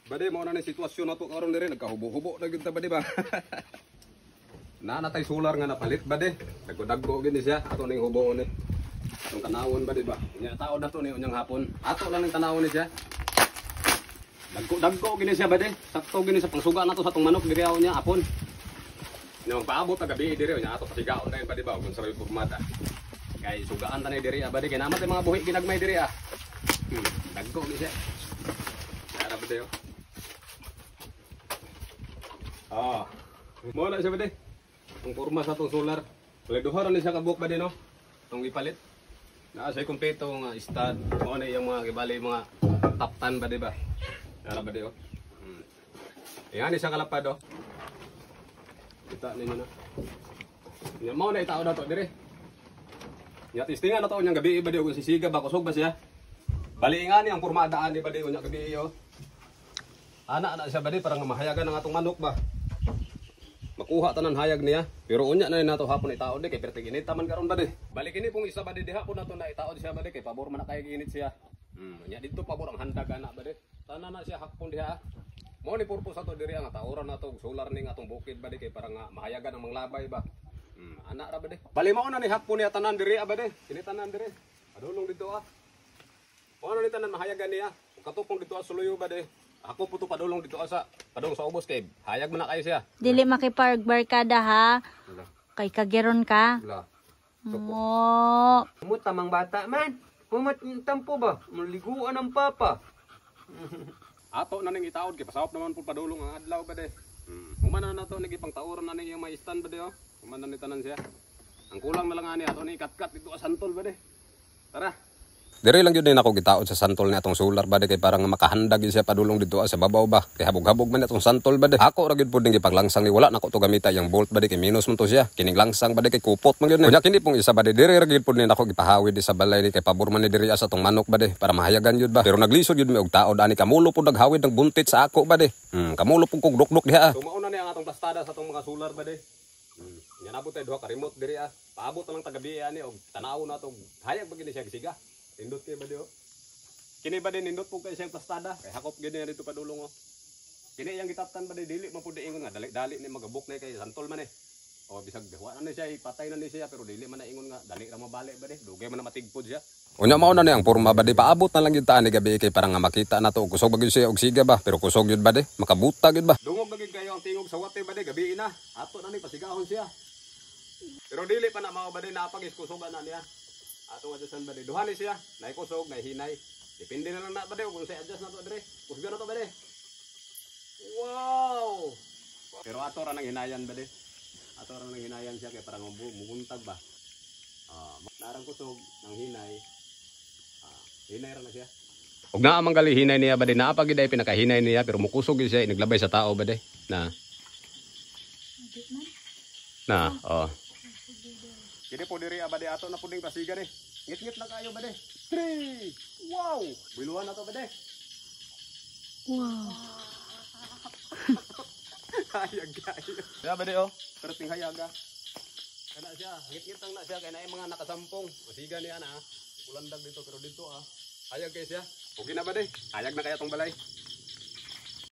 Bade mo na ni sitwasyon nato karon diri nagkahubo-hubo na gyud ta bade ba. Natay solar nga napalit bade. Nagdagko gid siya ato ning hubo ni. Itong tanawon bade ba. Nya taon na to ni unyang hapon. Ato lang ning tanawon ni siya. Dagko gini siya bade. Sakto gini sa pangsuga nato sa tong manok diri aw niya hapon. Nya paabot ta gabi diri nya ato pasigaon na bade ba kun sa pagmata. Kay sugaan ta ni diri bade kay namat mga buhi ginagmay diri ah. Dagko gini siya. Ara bade yo. Mo na siya ba di? Ang porma sa itong solar. Wala duha rin siya kabuk ba di no? Itong ipalit. Naasay kumpleto nga stud. Mo na yung mga kibali mga top 10 ba di ba? Yara ba di oh? Yan isang kalapad oh. Kita ninyo na. Yan mo na itao na to dire. Yan testingan na to niyang gabi ba di kung sisiga ba kusog ba siya? Baliingan niya ang pormadaan di ba di unya gabi oh. Ana siya ba di parang mahayagan ng atong manok ba? Makuha tanan hayag niya pero unya na nato hapon itaod di kay pertig init taman karon ba di balik ini pong isa ba di hapon nato na itaod siya ba di kay pabor man na kay init siya unya dito pabor ang handag ana ba di tanan na siya hapon diha mo ni purpose ato diri ang taoran nato solar ning atong bukid ba di kay para nga mahayagan ang manglabay ba ana ra ba di bali mao na ni hapon niya tanan diri ba di kini tanan diri padulong dito mo ni tanan mahayagan niya katupong dito suluyo ba di. Ako po ito padulong dito sa padulong sa ubos kay hayag man na kayo siya. Dili makipagbarkada ha. Wala. Kay kageron ka. Wala. Mo. Mo tamang bata man. Pumat tampo ba? Maliguan ang papa. Ato na ning itaod kay pasawop naman po padulong ang adlaw ba de. Humana na to nagipang tauran na ning yung may stand ba de oh. Humana ni tanan siya. Ang kulang na lang ani ato ni kat-kat dito sa santol ba de. Tara. Diri lang yun din ako gitaod sa santol ni atong solar ba de kay parang makahandag siya padulong dito sa babaw ba kay habog-habog man atong santol ba de ako ra gyud pud ning gipaglangsang ni wala nako to gamita yang bolt ba de kay minus man to siya kining langsang ba de kay kupot man gyud unya kini pong isa ba de diri ra gyud pud ni nako gipahawid sa balay ni kay pabor man ni diri sa atong manok ba de para mahayagan yun ba pero naglisod yun mi og taod ani kamulo pud naghawid ng buntit sa ako ba de kamulo pud kog dukduk diha so mauna ni ang atong plastada sa atong mga solar ba de nya nabot tay duha ka remote diri paabot lang tagabi ani og tanaw na to hayag ba gini siya gisiga indot kay ba di oh. Kini ba din indot po kay siyang plastada kay hakop gid niya dito padulong oh. Kini yang gitaptan ba di dili man pud ingon nga dali ni magabuk na kay santol man o bisag wa na siya ipatay na ni siya pero dili man na ingon nga dali ra mabali ba di dugay man na matigpod siya. Unya mao na ni ang porma ba di paabot na lang gyud ta ni gabi kay parang nga makita na to kusog ba gyud siya og siga ba pero kusog gyud ba di makabuta gyud ba. Dungog na gyud kayo ang tingog sa wate ba di gabi na ato na ni pasigahon siya. Pero dili pa na mao ba di napagis kusogan na niya. Ato adjustan ba di duha ni siya naikusog naihinay depende na lang na ba di kung say adjust na to dire kusga na to ba di wow pero ato ra nang hinayan ba di ato ra nang hinayan siya kay parang muguntag ba narang kusog nang hinay hinay ra na siya ug naa man gali hinay niya ba di naa pa gid ay pinakahinay niya pero mukusog siya inaglabay sa tao ba di na Kini po diri abade ato na puding pasiga ni. Ngit-ngit na kayo bade. 3. Wow! Biluhan na to bade. Wow. Hayag kayo. Ya bade oh. Pero ting hayaga. Kana siya, ngit-ngit lang na siya kay naay mga nakasampong. Pasiga niya na. Bulandag dito pero dito Hayag kay siya. Okay na bade. Hayag na kaya tong balay.